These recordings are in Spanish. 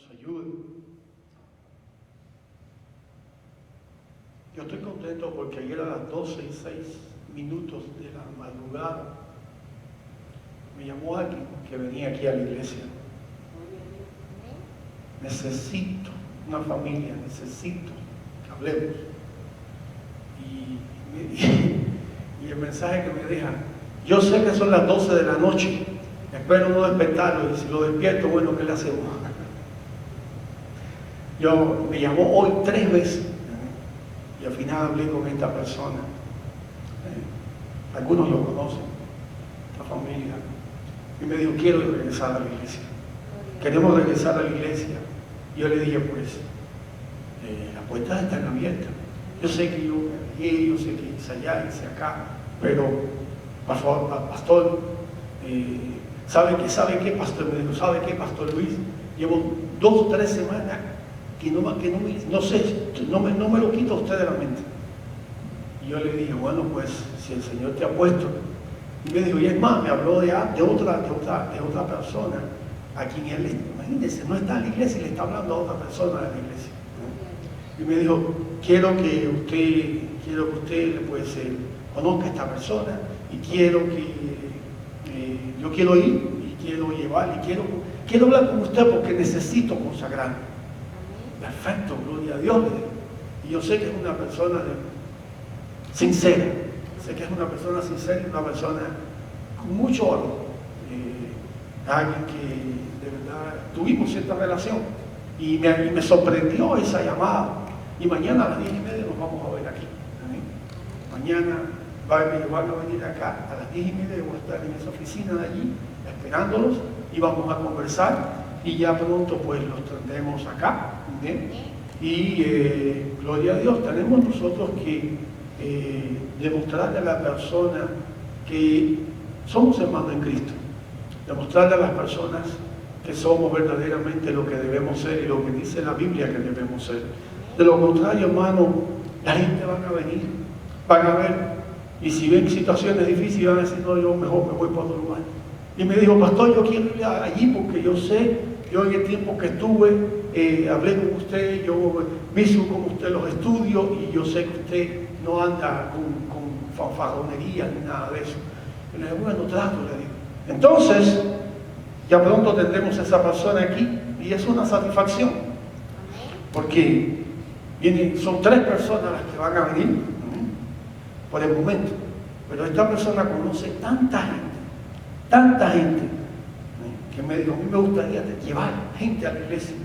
nos ayude. Yo estoy contento porque ayer a las 12:06 de la madrugada me llamó alguien que venía aquí a la iglesia. Necesito una familia, necesito que hablemos. Y el mensaje que me deja: yo sé que son las 12 de la noche, espero no despertarlo, y si lo despierto, bueno, ¿qué le hacemos? Me llamó hoy 3 veces y al final hablé con esta persona. Algunos lo conocen, esta familia, y me dijo: quiero regresar a la iglesia, queremos regresar a la iglesia. Y yo le dije: pues las puertas están abiertas. Yo sé que yo sé que hice allá, hice acá, pero por favor, pastor, ¿sabe qué, pastor? Me dijo: ¿sabe qué, pastor Luis? Llevo 2 o 3 semanas que no me lo quita usted de la mente. Y yo le dije: bueno, pues si el Señor te ha puesto. Y me dijo: y es más, me habló de otra persona a quien él, imagínense, no está en la iglesia y le está hablando a otra persona de la iglesia. Y me dijo: quiero que usted pues, conozca a esta persona, y yo quiero ir y quiero llevar y quiero hablar con usted porque necesito consagrarme. Perfecto, gloria a Dios. Y yo sé que es una persona sincera, y una persona con mucho valor, alguien que de verdad tuvimos cierta relación, y me sorprendió esa llamada. Y mañana a las 10:30 nos vamos a ver aquí. Mañana van a venir acá a las 10:30, voy a estar en esa oficina de allí esperándolos y vamos a conversar, y ya pronto pues los tendremos acá. Y gloria a Dios, tenemos nosotros que demostrarle a la persona que somos hermanos en Cristo, demostrarle a las personas que somos verdaderamente lo que debemos ser y lo que dice la Biblia que debemos ser. De lo contrario, hermano, la gente van a ver, y si ven situaciones difíciles van a decir: no, yo mejor me voy para otro lugar. Y me dijo: pastor, yo quiero ir allí porque yo sé, yo en el tiempo que estuve, hablé con usted, yo vi con usted los estudios, y yo sé que usted no anda con fanfarronería ni nada de eso. Y le dije: bueno, trato, le digo. Entonces, ya pronto tendremos a esa persona aquí, y es una satisfacción, porque son 3 personas las que van a venir por el momento, pero esta persona conoce tanta gente, que me dijo: a mí me gustaría llevar gente a la iglesia.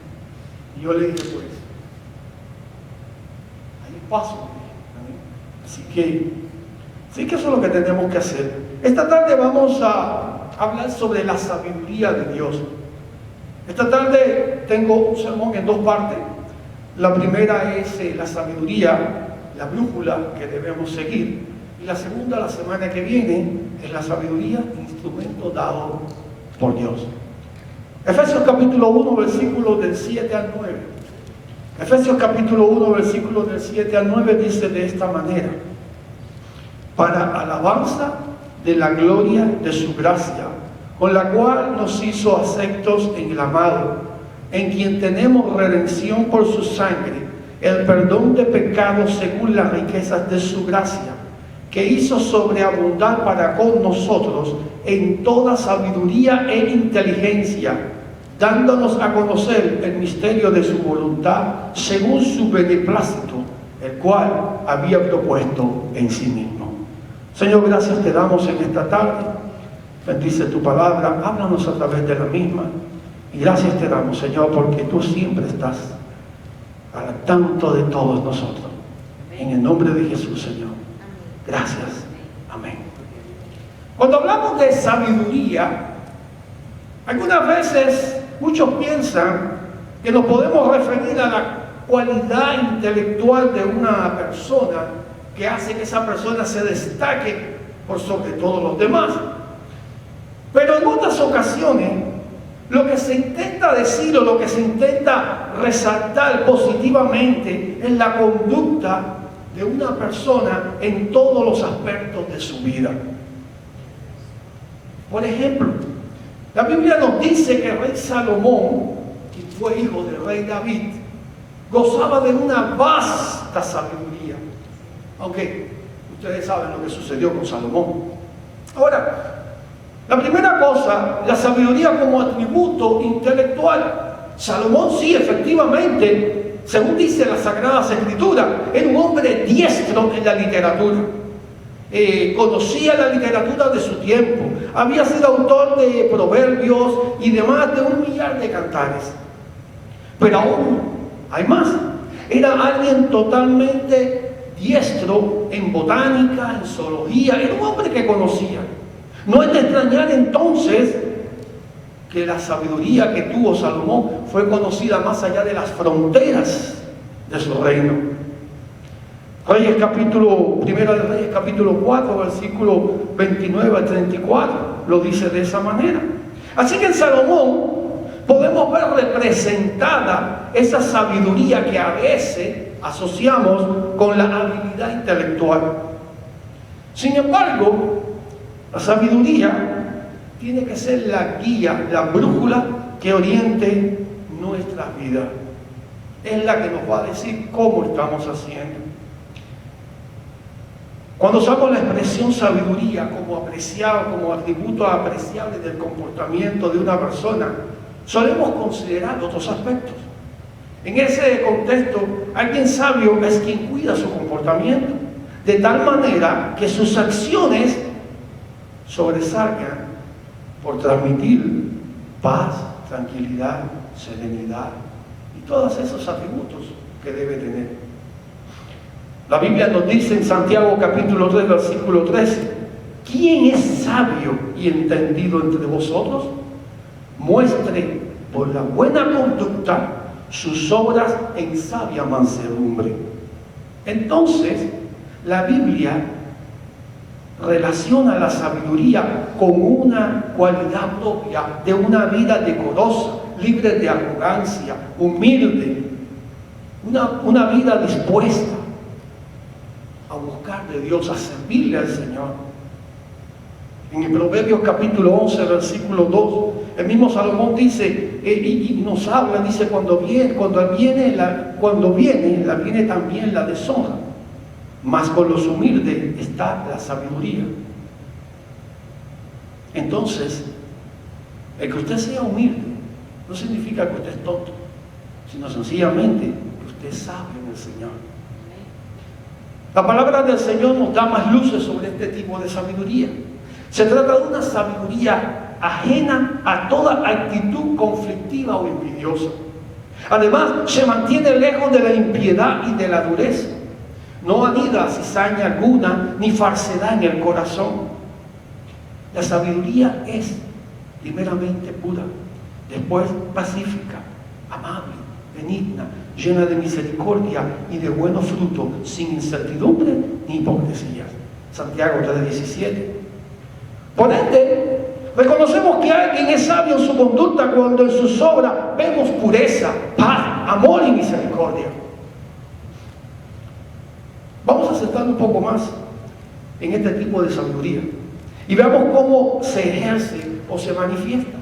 Y yo le dije: pues hay espacio. Así que eso es lo que tenemos que hacer. Esta tarde vamos a hablar sobre la sabiduría de Dios. Esta tarde tengo un sermón en 2 partes. La primera es la sabiduría, la brújula que debemos seguir. Y la segunda, la semana que viene, es la sabiduría, instrumento dado por Dios. Efesios capítulo 1, versículos del 7 al 9. Efesios capítulo 1, versículos del 7 al 9 dice de esta manera: para alabanza de la gloria de su gracia, con la cual nos hizo aceptos en el amado, en quien tenemos redención por su sangre, el perdón de pecados según las riquezas de su gracia, que hizo sobreabundar para con nosotros en toda sabiduría e inteligencia, dándonos a conocer el misterio de su voluntad según su beneplácito, el cual había propuesto en sí mismo. Señor, gracias te damos en esta tarde. Bendice tu palabra, háblanos a través de la misma. Y gracias te damos, Señor, porque tú siempre estás al tanto de todos nosotros. En el nombre de Jesús, Señor. Gracias. Amén. Cuando hablamos de sabiduría, algunas veces muchos piensan que nos podemos referir a la cualidad intelectual de una persona que hace que esa persona se destaque por sobre todos los demás. Pero en otras ocasiones, lo que se intenta decir o lo que se intenta resaltar positivamente es la conducta de una persona en todos los aspectos de su vida. Por ejemplo, la Biblia nos dice que el rey Salomón, y fue hijo del rey David, gozaba de una vasta sabiduría. Aunque ustedes saben lo que sucedió con Salomón. Ahora, la primera cosa, la sabiduría como atributo intelectual. Salomón sí, efectivamente, según dice las Sagradas Escrituras, era un hombre diestro en la literatura. Conocía la literatura de su tiempo, había sido autor de proverbios y de más de 1 millar de cantares. Pero aún hay más, era alguien totalmente diestro en botánica, en zoología, era un hombre que conocía. No es de extrañar entonces que la sabiduría que tuvo Salomón fue conocida más allá de las fronteras de su reino. Reyes capítulo, Primera de Reyes capítulo 4, versículo 29 al 34, lo dice de esa manera. Así que en Salomón podemos ver representada esa sabiduría que a veces asociamos con la habilidad intelectual. Sin embargo, la sabiduría tiene que ser la guía, la brújula que oriente nuestra vida. Es la que nos va a decir cómo estamos haciendo. Cuando usamos la expresión sabiduría como apreciado, como atributo apreciable del comportamiento de una persona, solemos considerar otros aspectos. En ese contexto, alguien sabio es quien cuida su comportamiento, de tal manera que sus acciones sobresalgan por transmitir paz, tranquilidad, serenidad y todos esos atributos que debe tener. La Biblia nos dice en Santiago capítulo 3, versículo 13, ¿quién es sabio y entendido entre vosotros? Muestre por la buena conducta sus obras en sabia mansedumbre. Entonces, la Biblia relaciona la sabiduría con una cualidad propia de una vida decorosa, libre de arrogancia, humilde, una vida dispuesta a buscar de Dios, a servirle al Señor. En el Proverbios capítulo 11, versículo 2, el mismo Salomón dice, y nos habla, dice, cuando viene también la deshonra, mas con los humildes está la sabiduría. Entonces, el que usted sea humilde no significa que usted es tonto, sino sencillamente que usted sabe en el Señor. La palabra del Señor nos da más luces sobre este tipo de sabiduría. Se trata de una sabiduría ajena a toda actitud conflictiva o envidiosa. Además, se mantiene lejos de la impiedad y de la dureza. No anida cizaña alguna ni falsedad en el corazón. La sabiduría es primeramente pura, después pacífica, amable, benigna, llena de misericordia y de buenos frutos, sin incertidumbre ni hipocresía. Santiago 3:17. Por ende, reconocemos que alguien es sabio en su conducta cuando en sus obras vemos pureza, paz, amor y misericordia. Vamos a acertar un poco más en este tipo de sabiduría y veamos cómo se ejerce o se manifiesta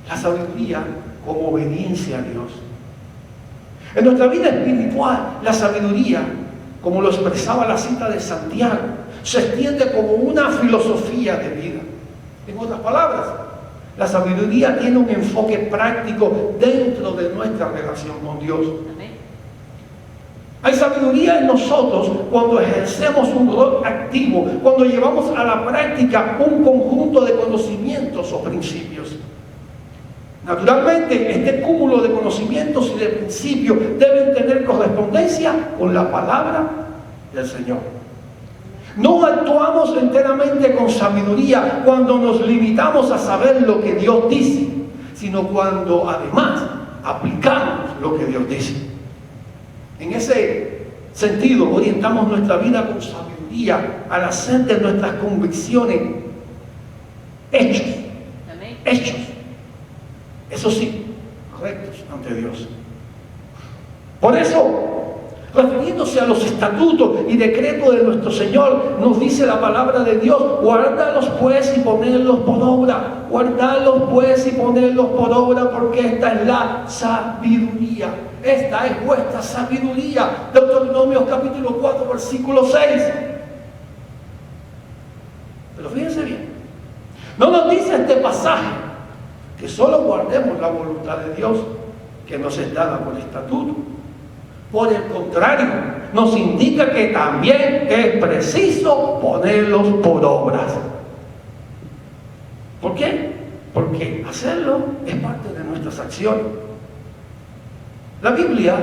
la sabiduría como obediencia a Dios. En nuestra vida espiritual, la sabiduría, como lo expresaba la cita de Santiago, se extiende como una filosofía de vida. En otras palabras, la sabiduría tiene un enfoque práctico dentro de nuestra relación con Dios. Hay sabiduría en nosotros cuando ejercemos un rol activo, cuando llevamos a la práctica un conjunto de conocimientos o principios. Naturalmente, este cúmulo de conocimientos y de principios deben tener correspondencia con la palabra del Señor. No actuamos enteramente con sabiduría cuando nos limitamos a saber lo que Dios dice, sino cuando además aplicamos lo que Dios dice. En ese sentido, orientamos nuestra vida con sabiduría al hacer de nuestras convicciones hechos. Hechos. Eso sí, correctos ante Dios. Por eso, refiriéndose a los estatutos y decretos de nuestro Señor, nos dice la palabra de Dios: guárdalos pues y ponedlos por obra. Guardadlos pues y ponedlos por obra, porque esta es la sabiduría. Esta es vuestra sabiduría. Deuteronomio capítulo 4, versículo 6. Pero fíjense bien, no nos dice este pasaje que solo guardemos la voluntad de Dios que nos es dada por estatuto. Por el contrario, nos indica que también es preciso ponerlos por obras. ¿Por qué? Porque hacerlo es parte de nuestras acciones. La Biblia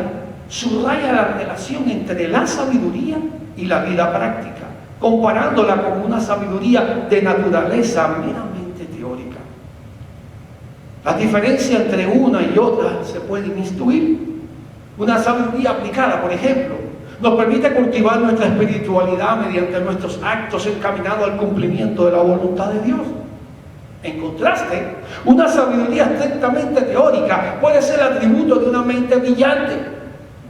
subraya la relación entre la sabiduría y la vida práctica, comparándola con una sabiduría de naturaleza meramente teórica. La diferencia entre una y otra se puede instruir. Una sabiduría aplicada, por ejemplo, nos permite cultivar nuestra espiritualidad mediante nuestros actos encaminados al cumplimiento de la voluntad de Dios. En contraste, una sabiduría estrictamente teórica puede ser atributo de una mente brillante,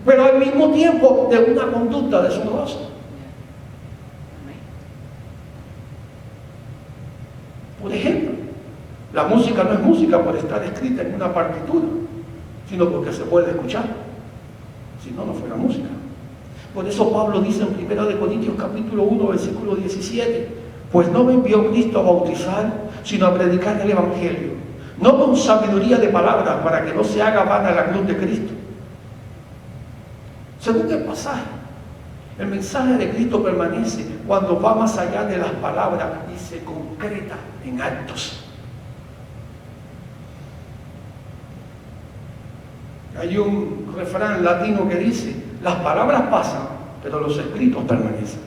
pero al mismo tiempo de una conducta deshonrosa. Por ejemplo, la música no es música por estar escrita en una partitura, sino porque se puede escuchar. Si no, no fuera música. Por eso Pablo dice en 1 Corintios capítulo 1, versículo 17: pues no me envió Cristo a bautizar, sino a predicar el Evangelio, no con sabiduría de palabras, para que no se haga vana la cruz de Cristo. Según el pasaje, el mensaje de Cristo permanece cuando va más allá de las palabras y se concreta en actos. Hay un refrán latino que dice: las palabras pasan, pero los escritos permanecen.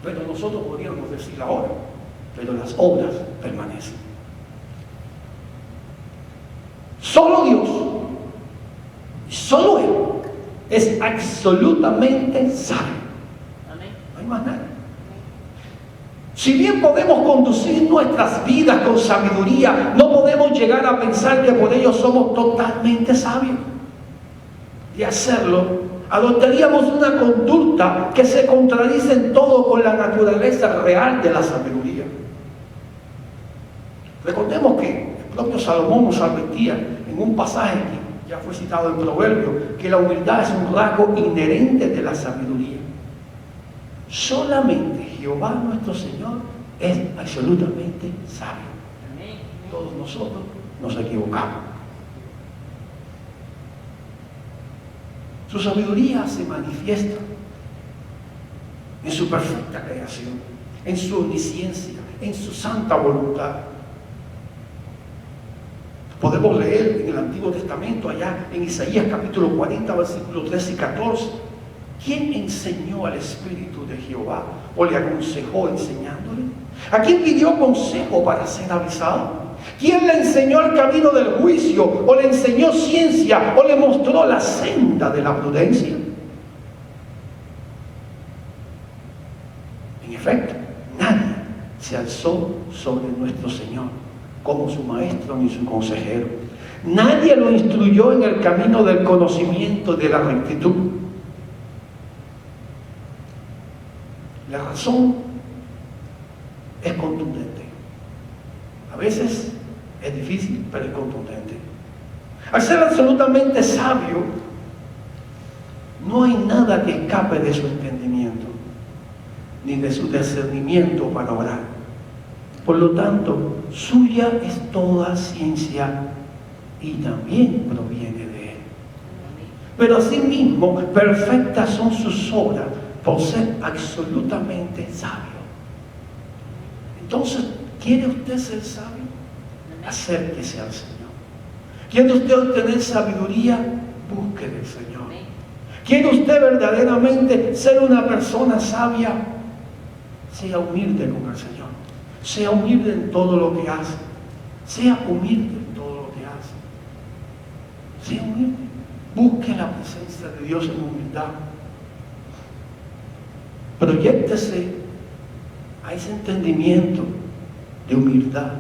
Pero nosotros podríamos decir ahora: pero las obras permanecen. Solo Dios, solo Él, es absolutamente sabio. No hay más nada. Si bien podemos conducir nuestras vidas con sabiduría, no podemos llegar a pensar que por ello somos totalmente sabios. De hacerlo, adoptaríamos una conducta que se contradice en todo con la naturaleza real de la sabiduría. Recordemos que el propio Salomón nos advertía en un pasaje que ya fue citado en Proverbios, que la humildad es un rasgo inherente de la sabiduría. Solamente Jehová nuestro Señor es absolutamente sabio. Todos nosotros nos equivocamos. Su sabiduría se manifiesta en su perfecta creación, en su omnisciencia, en su santa voluntad. Podemos leer en el Antiguo Testamento, allá en Isaías capítulo 40, versículos 13 y 14. ¿Quién enseñó al Espíritu de Jehová o le aconsejó enseñándole? ¿A quién pidió consejo para ser avisado? ¿Quién le enseñó el camino del juicio o le enseñó ciencia o le mostró la senda de la prudencia? En efecto, nadie se alzó sobre nuestro Señor como su maestro ni su consejero. Nadie lo instruyó en el camino del conocimiento de la rectitud. La razón es contundente. A veces es difícil, pero es contundente. Al ser absolutamente sabio, no hay nada que escape de su entendimiento, ni de su discernimiento para obrar. Por lo tanto, suya es toda ciencia y también proviene de Él. Pero asimismo, perfectas son sus obras por ser absolutamente sabio. Entonces, ¿quiere usted ser sabio? Acérquese al Señor. ¿Quiere usted obtener sabiduría? Busque del Señor. ¿Quiere usted verdaderamente ser una persona sabia? Sea humilde con el Señor. Sea humilde en todo lo que hace. Sea humilde en todo lo que hace. Sea humilde. Busque la presencia de Dios en humildad. Proyéctese a ese entendimiento de humildad.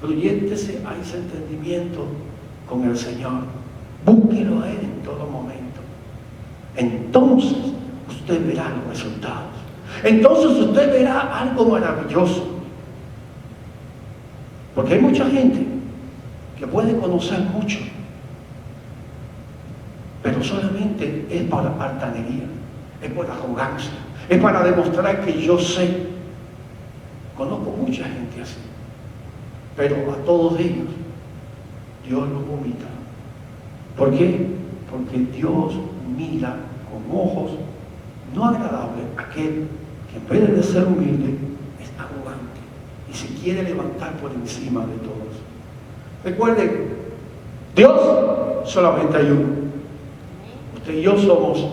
Proyéctese a ese entendimiento con el Señor. Búsquelo a Él en todo momento. Entonces usted verá los resultados. Entonces usted verá algo maravilloso. Porque hay mucha gente que puede conocer mucho, pero solamente es para altanería, es por arrogancia, es para demostrar que yo sé. Conozco mucha gente así, pero a todos ellos Dios los vomita. ¿Por qué? Porque Dios mira con ojos no agradables a aquel que en vez de ser humilde es arrogante y se quiere levantar por encima de todos. Recuerden, Dios solamente hay uno. Usted y yo somos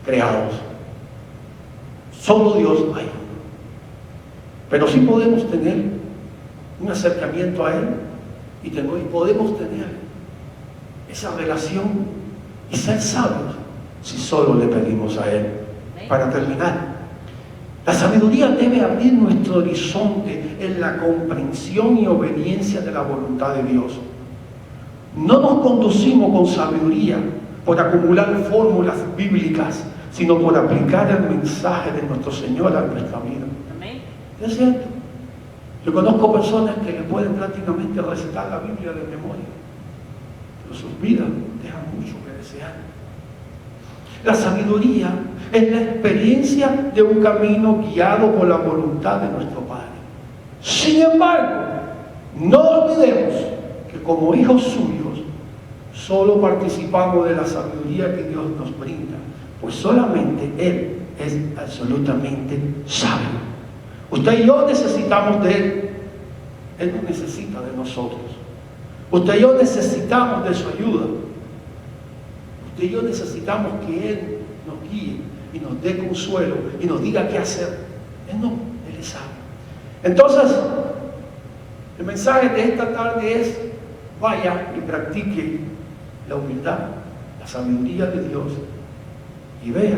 creados. Solo Dios hay uno. Pero sí podemos tener un acercamiento a Él y podemos tener esa relación y ser sabios si solo le pedimos a Él. Para terminar, la sabiduría debe abrir nuestro horizonte en la comprensión y obediencia de la voluntad de Dios. No nos conducimos con sabiduría por acumular fórmulas bíblicas, sino por aplicar el mensaje de nuestro Señor a nuestra vida. Amén. Es cierto. Yo conozco personas que le pueden prácticamente recitar la Biblia de memoria, pero sus vidas dejan mucho que desear. La sabiduría es la experiencia de un camino guiado por la voluntad de nuestro Padre. Sin embargo, no olvidemos que como hijos suyos, solo participamos de la sabiduría que Dios nos brinda, pues solamente Él es absolutamente sabio. Usted y yo necesitamos de Él. Él no necesita de nosotros. Usted y yo necesitamos de su ayuda. Usted y yo necesitamos que Él nos guíe y nos dé consuelo y nos diga qué hacer. Él no, Él es sabio. Entonces, el mensaje de esta tarde es: vaya y practique la humildad, la sabiduría de Dios y vea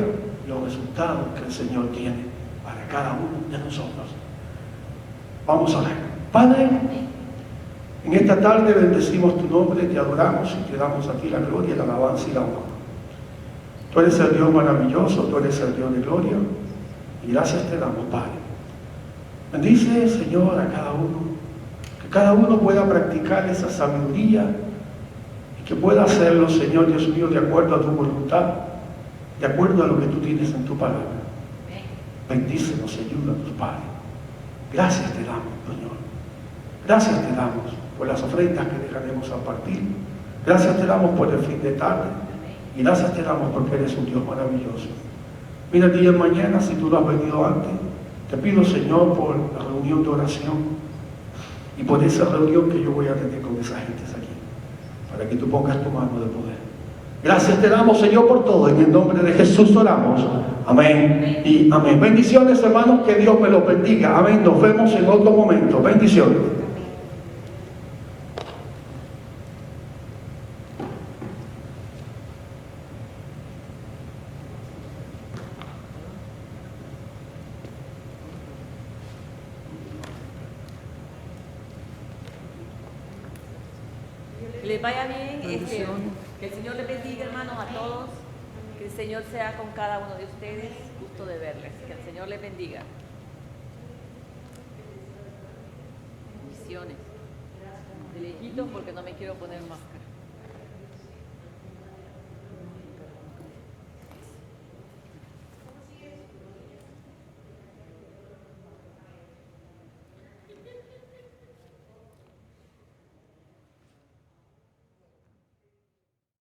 los resultados que el Señor tiene para cada uno de nosotros. Vamos a orar. Padre, en esta tarde bendecimos tu nombre, te adoramos y te damos a ti la gloria, la alabanza y la honra. Tú eres el Dios maravilloso, tú eres el Dios de gloria, y gracias te damos, Padre. Bendice, Señor, a cada uno, que cada uno pueda practicar esa sabiduría y que pueda hacerlo, Señor Dios mío, de acuerdo a tu voluntad, de acuerdo a lo que tú tienes en tu palabra. Bendícenos, ayúdanos, Padre. Gracias te damos, Señor. Gracias te damos por las ofrendas que dejaremos a partir. Gracias te damos por el fin de tarde. Y gracias te damos porque eres un Dios maravilloso. Mira el día de mañana, si tú no has venido antes, te pido, Señor, por la reunión de oración y por esa reunión que yo voy a tener con esa gente aquí, para que tú pongas tu mano de poder. Gracias te damos, Señor, por todo. En el nombre de Jesús oramos. Amén y amén. Bendiciones, hermanos, que Dios me los bendiga. Amén. Nos vemos en otro momento. Bendiciones. Que les vaya bien, que el Señor les bendiga, hermanos, a todos, que el Señor sea con cada uno de ustedes, gusto de verles, que el Señor les bendiga. Misiones, de lejitos porque no me quiero poner máscara.